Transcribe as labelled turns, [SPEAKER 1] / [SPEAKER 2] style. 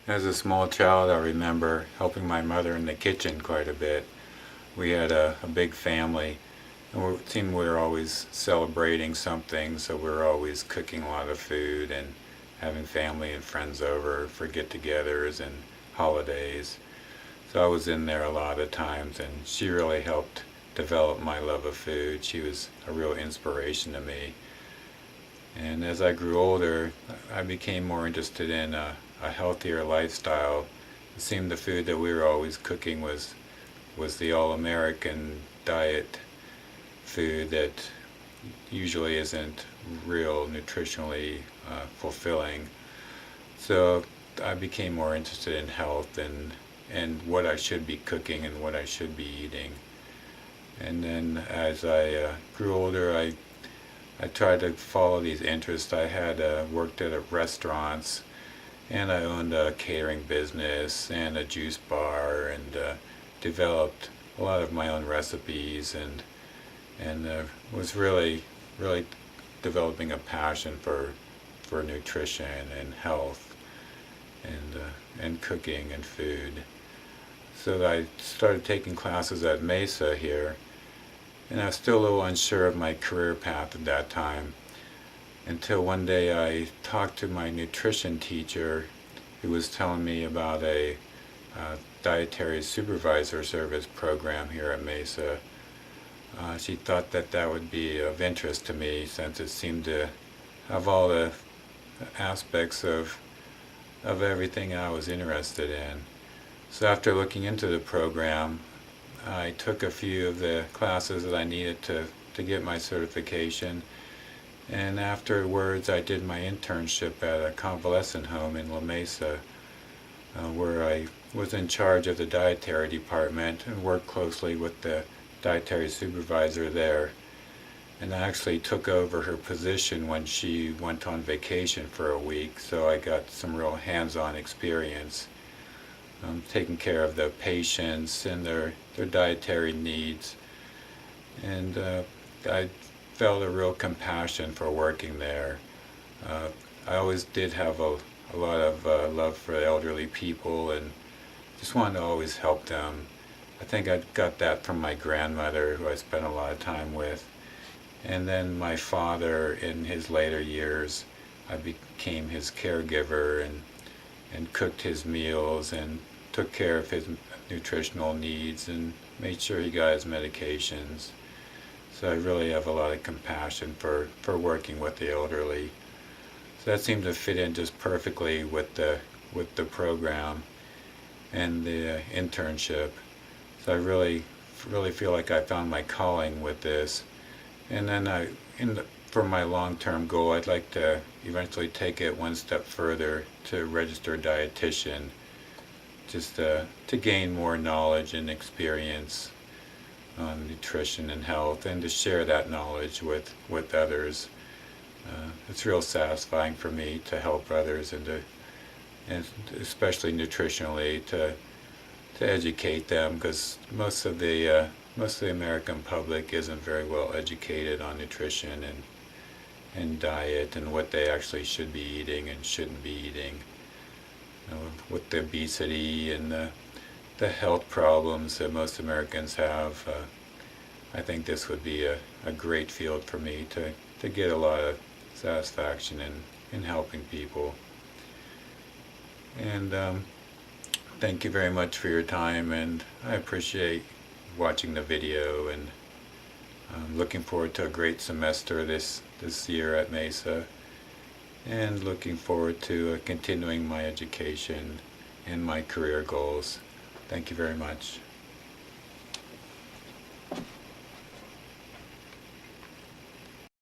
[SPEAKER 1] As a small child, I remember helping my mother in the kitchen quite a bit. We had a big family, and it seemed we were always celebrating something, so we were always cooking a lot of food and having family and friends over for get-togethers and holidays. So I was in there a lot of times, and she really helped develop my love of food. She was a real inspiration to me. And as I grew older, I became more interested in a healthier lifestyle. It seemed the food that we were always cooking was the all-American diet food that usually isn't real nutritionally fulfilling. So I became more interested in health and what I should be cooking and what I should be eating. And then as I grew older, I tried to follow these interests. I had worked at restaurants, and I owned a catering business and a juice bar, and developed a lot of my own recipes, and was really developing a passion for nutrition and health and cooking and food. So I started taking classes at Mesa here, and I was still a little unsure of my career path at that time, until one day I talked to my nutrition teacher, who was telling me about a dietary supervisor service program here at Mesa. She thought that that would be of interest to me, since it seemed to have all the aspects of everything I was interested in. So after looking into the program, I took a few of the classes that I needed to get my certification, and afterwards I did my internship at a convalescent home in La Mesa, where I was in charge of the dietary department and worked closely with the dietary supervisor there. And I actually took over her position when she went on vacation for a week, so I got some real hands-on experience taking care of the patients and their dietary needs. And I felt a real compassion for working there. I always did have a lot of love for elderly people, and just wanted to always help them. I think I got that from my grandmother, who I spent a lot of time with. And then my father, in his later years, I became his caregiver and cooked his meals and took care of his nutritional needs and made sure he got his medications. So I really have a lot of compassion for working with the elderly. So that seemed to fit in just perfectly with the program and the internship. So I really feel like I found my calling with this. And then for my long-term goal, I'd like to eventually take it one step further to register dietitian, just to gain more knowledge and experience on nutrition and health, and to share that knowledge with others. It's real satisfying for me to help others, and especially nutritionally to educate them, because most of the American public isn't very well educated on nutrition and diet and what they actually should be eating and shouldn't be eating. With the obesity and the health problems that most Americans have, I think this would be a great field for me to get a lot of satisfaction in helping people. And thank you very much for your time, and I appreciate watching the video, and I'm looking forward to a great semester this year at Mesa, and looking forward to continuing my education and my career goals. Thank you very much.